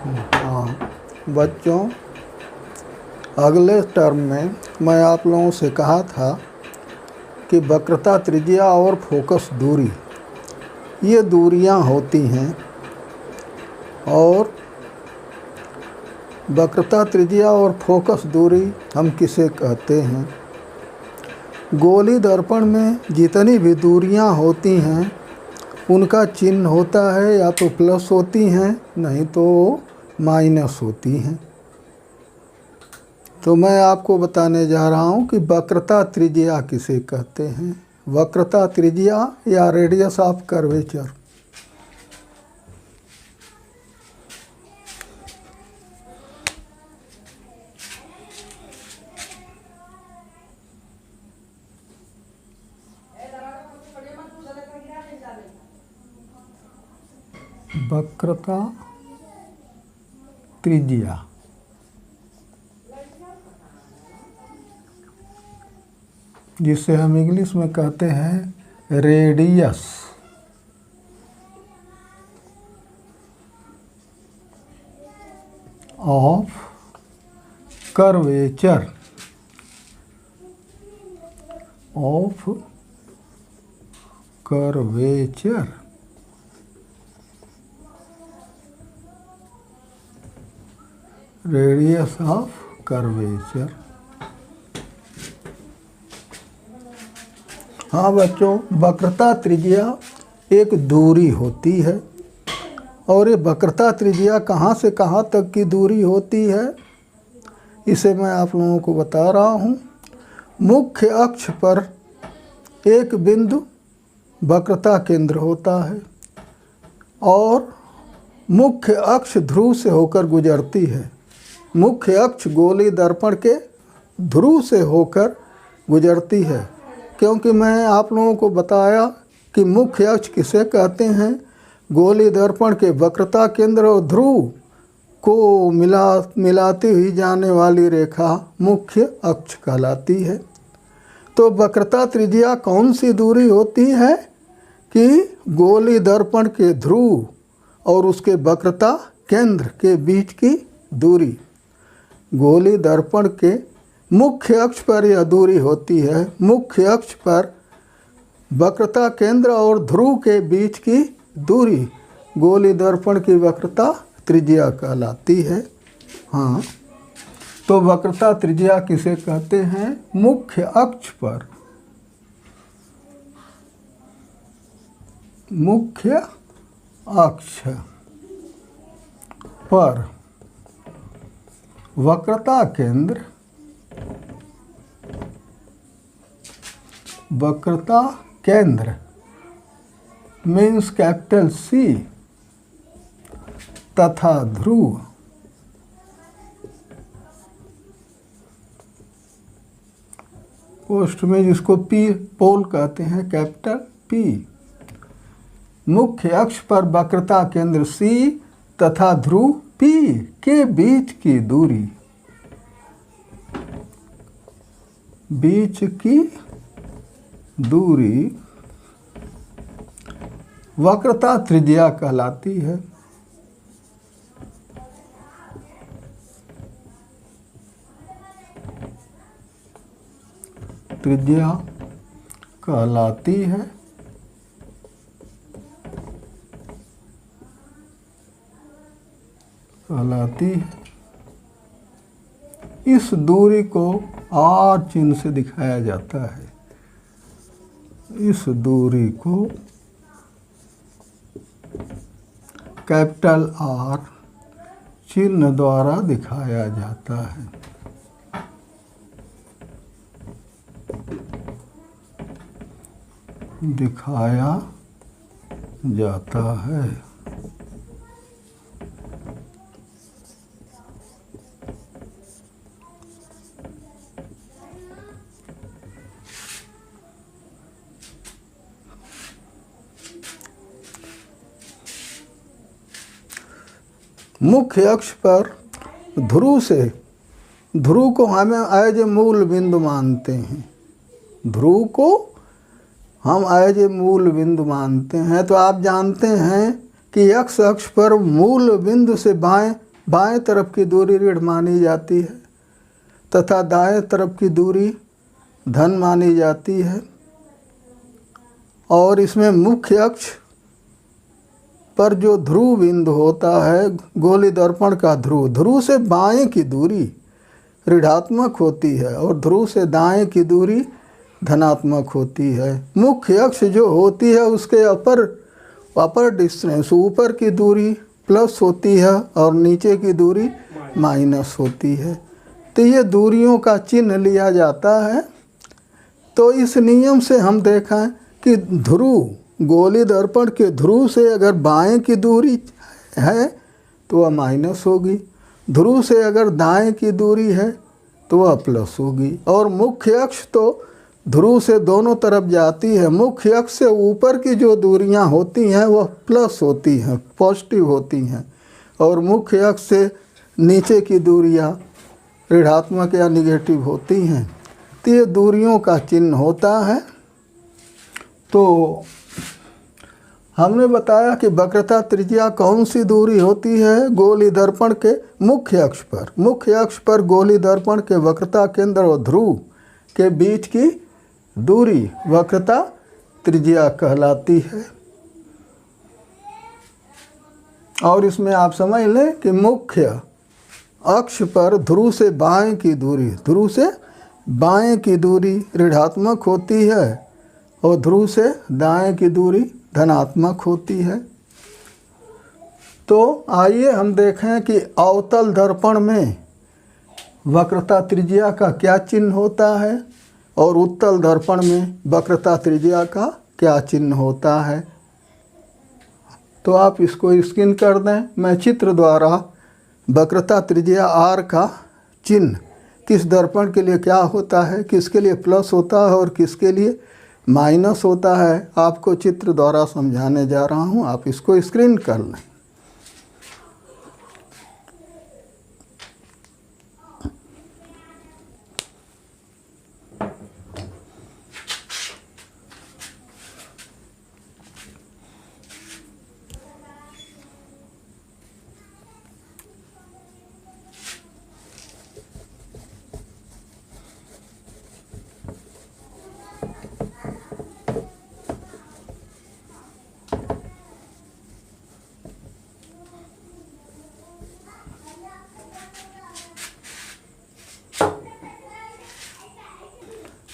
हाँ बच्चों, अगले टर्म में मैं आप लोगों से कहा था कि वक्रता त्रिज्या और फोकस दूरी, ये दूरियां होती हैं। और वक्रता त्रिज्या और फोकस दूरी हम किसे कहते हैं? गोली दर्पण में जितनी भी दूरियां होती हैं उनका चिन्ह होता है या तो प्लस होती हैं, नहीं तो माइनस होती हैं। तो मैं आपको बताने जा रहा हूं कि वक्रता त्रिज्या किसे कहते हैं। वक्रता त्रिज्या या रेडियस ऑफ कर्वेचर। वक्रता त्रिज्या जिसे हम इंग्लिश में कहते हैं radius of curvature of curvature. Radius of curvature. हाँ बच्चों, वक्रता त्रिज्या एक दूरी होती है। और ये वक्रता त्रिज्या कहाँ से कहाँ तक की दूरी होती है, इसे मैं आप लोगों को बता रहा हूँ। मुख्य अक्ष पर एक बिंदु वक्रता केंद्र होता है और मुख्य अक्ष ध्रुव से होकर गुजरती है। मुख्य अक्ष गोली दर्पण के ध्रुव से होकर गुजरती है, क्योंकि मैं आप लोगों को बताया कि मुख्य अक्ष किसे कहते हैं। गोली दर्पण के वक्रता केंद्र और ध्रुव को मिलाती हुई जाने वाली रेखा मुख्य अक्ष कहलाती है। तो वक्रता त्रिज्या कौन सी दूरी होती है कि गोली दर्पण के ध्रुव और उसके वक्रता केंद्र के बीच की दूरी। गोली दर्पण के मुख्य अक्ष पर यह दूरी होती है। मुख्य अक्ष पर वक्रता केंद्र और ध्रुव के बीच की दूरी गोली दर्पण की वक्रता त्रिज्या कहलाती है। हाँ, तो वक्रता त्रिज्या किसे कहते हैं? मुख्य अक्ष पर, मुख्य अक्ष पर वक्रता केंद्र, वक्रता केंद्र मीन्स कैपिटल सी तथा ध्रुव पोस्ट में जिसको पी पोल कहते हैं, कैपिटल पी। मुख्य अक्ष पर वक्रता केंद्र सी तथा ध्रुव पी के बीच की दूरी, बीच की दूरी वक्रता त्रिज्या कहलाती है। त्रिज्या कहलाती है। इस दूरी को आर चिन्ह से दिखाया जाता है। इस दूरी को कैपिटल आर चिन्ह द्वारा दिखाया जाता है। दिखाया जाता है। मुख्य अक्ष पर ध्रुव से, ध्रुव को हम एज ए मूल बिंदु मानते हैं। ध्रुव को हम एज ए मूल बिंदु मानते हैं। तो आप जानते हैं कि एक्स अक्ष पर मूल बिंदु से बाएं बाएं तरफ की दूरी ऋण मानी जाती है तथा दाएं तरफ की दूरी धन मानी जाती है। और इसमें मुख्य अक्ष पर जो ध्रुव बिंदु होता है, गोली दर्पण का ध्रुव से बाएं की दूरी ऋणात्मक होती है और ध्रुव से दाएं की दूरी धनात्मक होती है। मुख्य अक्ष जो होती है उसके अपर डिस्टेंस, ऊपर की दूरी प्लस होती है और नीचे की दूरी माइनस होती है। तो ये दूरियों का चिन्ह लिया जाता है। तो इस नियम से हम देखें कि ध्रुव, गोली दर्पण के ध्रुव से अगर बाएं की दूरी है तो वह माइनस होगी, ध्रुव से अगर दाएं की दूरी है तो वह प्लस होगी। और मुख्य अक्ष तो ध्रुव से दोनों तरफ जाती है। मुख्य अक्ष से ऊपर की जो दूरियां होती हैं वह प्लस होती हैं, पॉजिटिव होती हैं, और मुख्य अक्ष से नीचे की दूरियां ऋणात्मक या निगेटिव होती हैं। तो ये दूरियों का चिन्ह होता है। तो हमने बताया कि वक्रता त्रिज्या कौन सी दूरी होती है? गोली दर्पण के मुख्य अक्ष पर गोली दर्पण के वक्रता केंद्र और ध्रुव के बीच की दूरी वक्रता त्रिज्या कहलाती है। और इसमें आप समझ लें कि मुख्य अक्ष पर ध्रुव से बाएं की दूरी ऋणात्मक होती है और ध्रुव से दाएं की दूरी धनात्मक होती है। तो आइए हम देखें कि अवतल दर्पण में वक्रता त्रिज्या का क्या चिन्ह होता है और उत्तल दर्पण में वक्रता त्रिज्या का क्या चिन्ह होता है। तो आप इसको स्क्रीन कर दें। मैं चित्र द्वारा वक्रता त्रिज्या R का चिन्ह किस दर्पण के लिए क्या होता है, किसके लिए प्लस होता है और किसके लिए माइनस होता है, आपको चित्र द्वारा समझाने जा रहा हूँ। आप इसको स्क्रीन कर लें।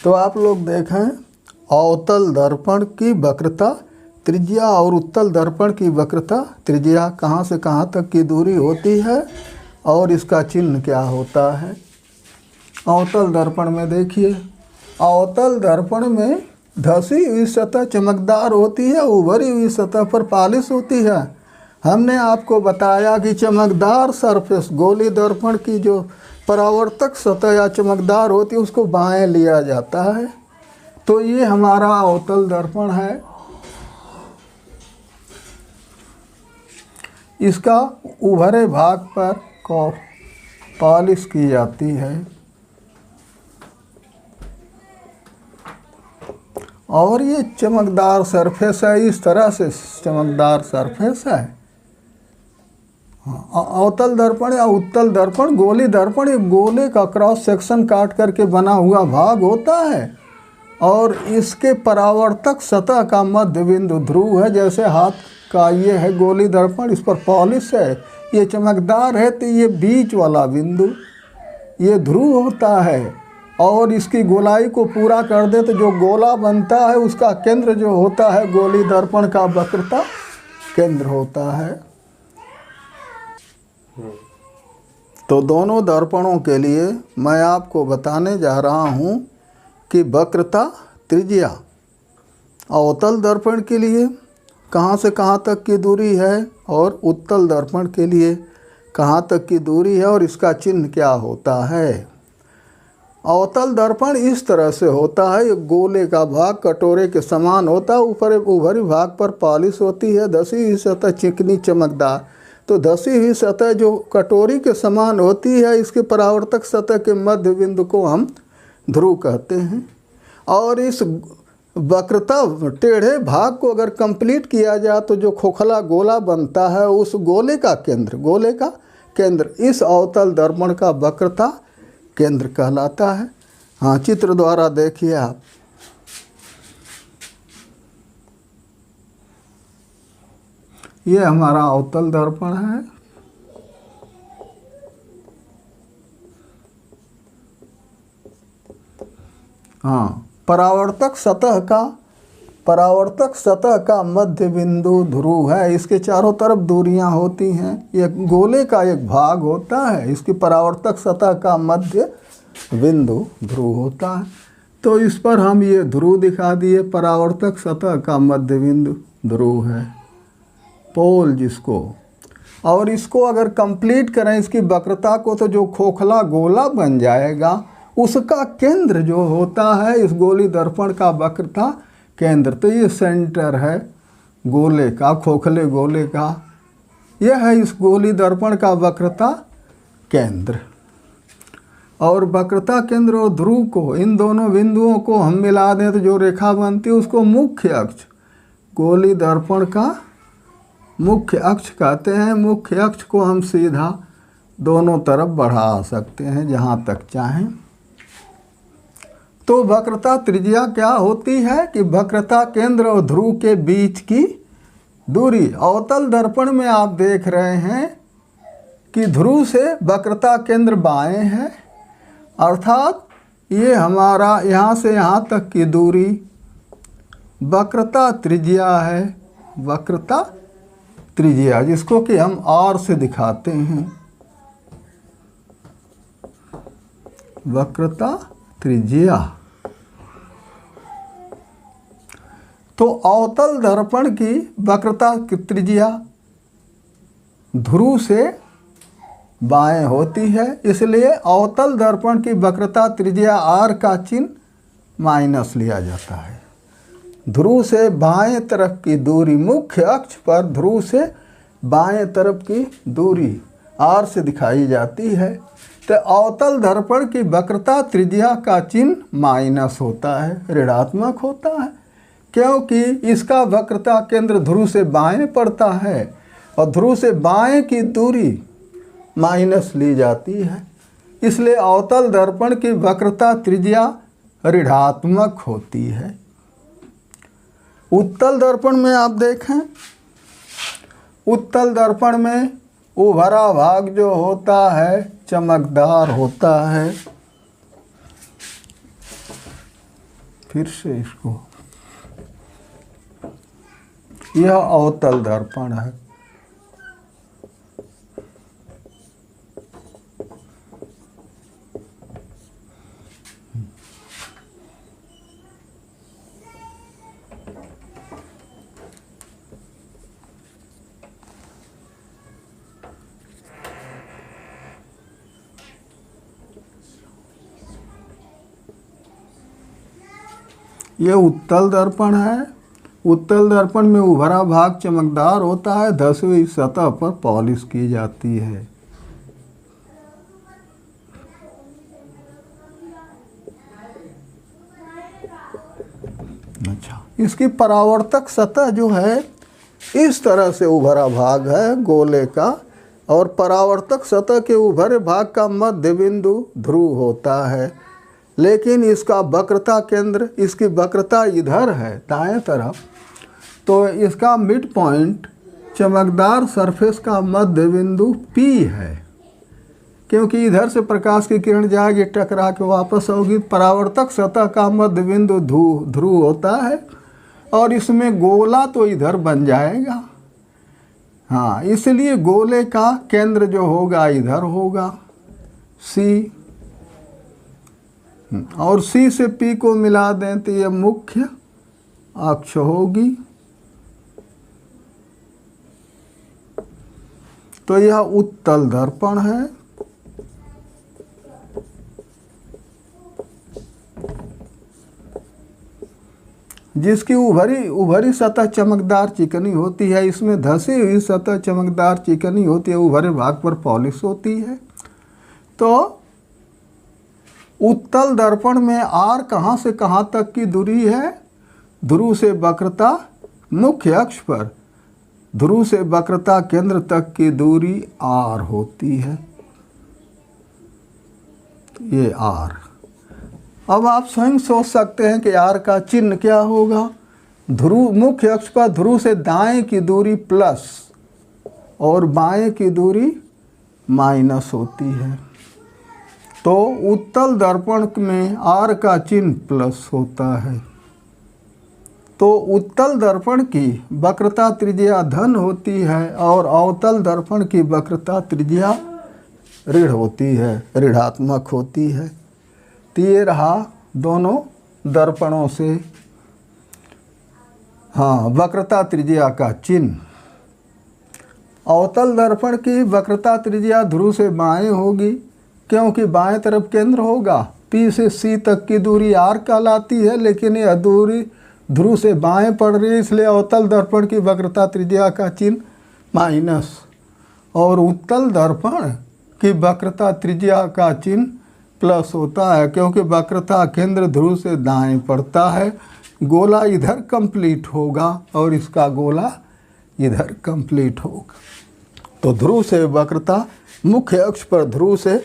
तो आप लोग देखें, अवतल दर्पण की वक्रता त्रिज्या और उत्तल दर्पण की वक्रता त्रिज्या कहाँ से कहाँ तक की दूरी होती है और इसका चिन्ह क्या होता है। अवतल दर्पण में देखिए, अवतल दर्पण में धसी हुई सतह चमकदार होती है, उभरी हुई सतह पर पॉलिश होती है। हमने आपको बताया कि चमकदार सरफेस, गोली दर्पण की जो परावर्तक सतह या चमकदार होती है उसको बाएं लिया जाता है। तो ये हमारा अवतल दर्पण है। इसका उभरे भाग पर पॉलिश की जाती है और ये चमकदार सरफेस है। इस तरह से चमकदार सरफेस है। अवतल दर्पण या उत्तल दर्पण, गोली दर्पण एक गोले का क्रॉस सेक्शन काट करके बना हुआ भाग होता है और इसके परावर्तक सतह का मध्य बिंदु ध्रुव है। जैसे हाथ का ये है गोली दर्पण, इस पर पॉलिश है, ये चमकदार है, तो ये बीच वाला बिंदु ये ध्रुव होता है और इसकी गोलाई को पूरा कर दे तो जो गोला बनता है उसका केंद्र जो होता है गोली दर्पण का वक्रता केंद्र होता है। तो दोनों दर्पणों के लिए मैं आपको बताने जा रहा हूँ कि वक्रता त्रिज्या अवतल दर्पण के लिए कहाँ से कहाँ तक की दूरी है और उत्तल दर्पण के लिए कहाँ तक की दूरी है और इसका चिन्ह क्या होता है। अवतल दर्पण इस तरह से होता है, एक गोले का भाग कटोरे के समान होता है, ऊपर एक उभरी भाग पर पॉलिश होती है, धसी हुई सतह चिकनी चमकदार। तो धसी हुई सतह जो कटोरी के समान होती है, इसके परावर्तक सतह के मध्य बिंदु को हम ध्रुव कहते हैं। और इस वक्रता टेढ़े भाग को अगर कंप्लीट किया जाए तो जो खोखला गोला बनता है उस गोले का केंद्र। इस अवतल दर्पण का वक्रता केंद्र कहलाता है। हाँ, चित्र द्वारा देखिए आप। ये हमारा अवतल दर्पण है। हाँ, परावर्तक सतह का मध्य बिंदु ध्रुव है। इसके चारों तरफ दूरियां होती हैं। एक गोले का एक भाग होता है, इसकी परावर्तक सतह का मध्य बिंदु ध्रुव होता है। तो इस पर हम ये ध्रुव दिखा दिए, परावर्तक सतह का मध्य बिंदु ध्रुव है, पोल जिसको। और इसको अगर कंप्लीट करें इसकी वक्रता को, तो जो खोखला गोला बन जाएगा उसका केंद्र जो होता है इस गोली दर्पण का वक्रता केंद्र। तो ये सेंटर है गोले का, खोखले गोले का। यह है इस गोली दर्पण का वक्रता केंद्र। और वक्रता केंद्र और ध्रुव को, इन दोनों बिंदुओं को हम मिला दें तो जो रेखा बनती है उसको मुख्य अक्ष, गोली दर्पण का मुख्य अक्ष कहते हैं। मुख्य अक्ष को हम सीधा दोनों तरफ बढ़ा सकते हैं जहाँ तक चाहें। तो वक्रता त्रिज्या क्या होती है कि वक्रता केंद्र और ध्रुव के बीच की दूरी। अवतल दर्पण में आप देख रहे हैं कि ध्रुव से वक्रता केंद्र बाएं है, अर्थात ये हमारा यहाँ से यहाँ तक की दूरी वक्रता त्रिज्या है। वक्रता त्रिज्या जिसको कि हम R से दिखाते हैं, वक्रता त्रिज्या। तो अवतल दर्पण की वक्रता त्रिज्या ध्रुव से बाएं होती है, इसलिए अवतल दर्पण की वक्रता त्रिज्या R का चिन्ह माइनस लिया जाता है। ध्रुव से बाएं तरफ की दूरी, मुख्य अक्ष पर ध्रुव से बाएं तरफ की दूरी R से दिखाई जाती है। तो अवतल दर्पण की वक्रता त्रिज्या का चिन्ह माइनस होता है, ऋणात्मक होता है, क्योंकि इसका वक्रता केंद्र ध्रुव से बाएं पड़ता है और ध्रुव से बाएं की दूरी माइनस ली जाती है। इसलिए अवतल दर्पण की वक्रता त्रिज्या ऋणात्मक होती है। उत्तल दर्पण में आप देखें, उत्तल दर्पण में उभरा भाग जो होता है चमकदार होता है। फिर से इसको, यह अवतल दर्पण है। यह उत्तल दर्पण है। उत्तल दर्पण में उभरा भाग चमकदार होता है, धंसी सतह पर पॉलिश की जाती है। अच्छा, इसकी परावर्तक सतह जो है इस तरह से उभरा भाग है गोले का, और परावर्तक सतह के उभरे भाग का मध्य बिंदु ध्रुव होता है। लेकिन इसका वक्रता केंद्र, इसकी वक्रता इधर है दाएं तरफ, तो इसका मिड पॉइंट चमकदार सरफेस का मध्य बिंदु P है, क्योंकि इधर से प्रकाश की किरण जाएगी, टकरा के वापस होगी। परावर्तक सतह का मध्य बिंदु ध्रुव होता है और इसमें गोला तो इधर बन जाएगा। हाँ, इसलिए गोले का केंद्र जो होगा इधर होगा C, और C से P को मिला दें तो यह मुख्य अक्ष होगी। तो यह उत्तल दर्पण है। जिसकी उभरी सतह चमकदार चिकनी होती है, इसमें धंसी हुई सतह चमकदार चिकनी होती है, उभरे भाग पर पॉलिश होती है। तो उत्तल दर्पण में R कहाँ से कहाँ तक की दूरी है? ध्रुव से वक्रता मुख्य अक्ष पर ध्रुव से वक्रता केंद्र तक की दूरी r होती है। ये r। अब आप स्वयं सोच सकते हैं कि r का चिन्ह क्या होगा। ध्रुव मुख्य अक्ष पर ध्रुव से दाएं की दूरी प्लस और बाएं की दूरी माइनस होती है, तो उत्तल दर्पण में r का चिन्ह प्लस होता है। तो उत्तल दर्पण की वक्रता त्रिज्या धन होती है और अवतल दर्पण की वक्रता त्रिज्या ऋण होती है, ऋणात्मक होती है। तो ये रहा दोनों दर्पणों से वक्रता त्रिज्या का चिन्ह। अवतल दर्पण की वक्रता त्रिज्या ध्रुव से बाएं होगी, क्योंकि बाएं तरफ केंद्र होगा। P से C तक की दूरी r कहलाती है, लेकिन यह दूरी ध्रुव से बाएं पड़ रही है, इसलिए अवतल दर्पण की वक्रता त्रिज्या का चिन्ह माइनस और उत्तल दर्पण की वक्रता त्रिज्या का चिन्ह प्लस होता है, क्योंकि वक्रता केंद्र ध्रुव से दाएं पड़ता है। गोला इधर कंप्लीट होगा और इसका गोला इधर कंप्लीट होगा। तो ध्रुव से वक्रता मुख्य अक्ष पर ध्रुव से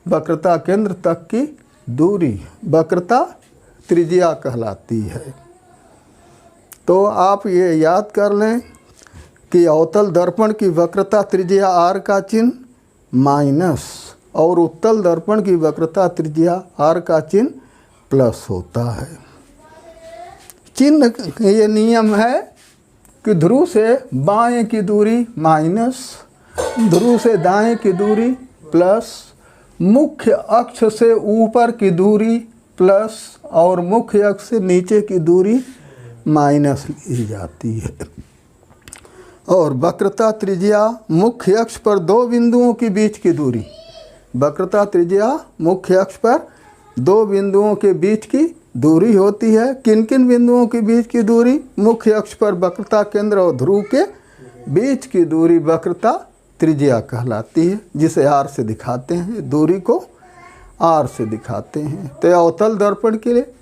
वक्रता केंद्र तक की दूरी वक्रता त्रिज्या कहलाती है। तो आप ये याद कर लें कि अवतल दर्पण की वक्रता त्रिज्या r का चिन्ह माइनस और उत्तल दर्पण की वक्रता त्रिज्या r का चिन्ह प्लस होता है। चिन्ह ये नियम है कि ध्रुव से बाएं की दूरी माइनस, ध्रुव से दाएं की दूरी प्लस, मुख्य अक्ष से ऊपर की दूरी प्लस और मुख्य अक्ष से नीचे की दूरी माइनस ली जाती है। और वक्रता त्रिज्या मुख्य अक्ष पर दो बिंदुओं के बीच की दूरी, वक्रता त्रिज्या मुख्य अक्ष पर दो बिंदुओं के बीच की दूरी होती है। किन किन बिंदुओं के बीच की दूरी? मुख्य अक्ष पर वक्रता केंद्र और ध्रुव के बीच की दूरी वक्रता त्रिज्या कहलाती है, जिसे r से दिखाते हैं, दूरी को r से दिखाते हैं। तो अवतल दर्पण के लिए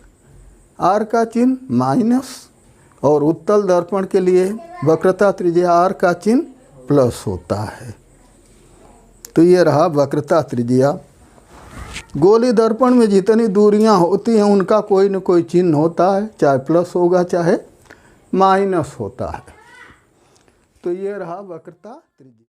r का चिन्ह माइनस और उत्तल दर्पण के लिए वक्रता त्रिज्या r का चिन्ह प्लस होता है। तो ये रहा वक्रता त्रिज्या। गोली दर्पण में जितनी दूरियां होती हैं उनका कोई न कोई चिन्ह होता है, चाहे प्लस होगा चाहे माइनस होता है। तो ये रहा वक्रता त्रिज्या।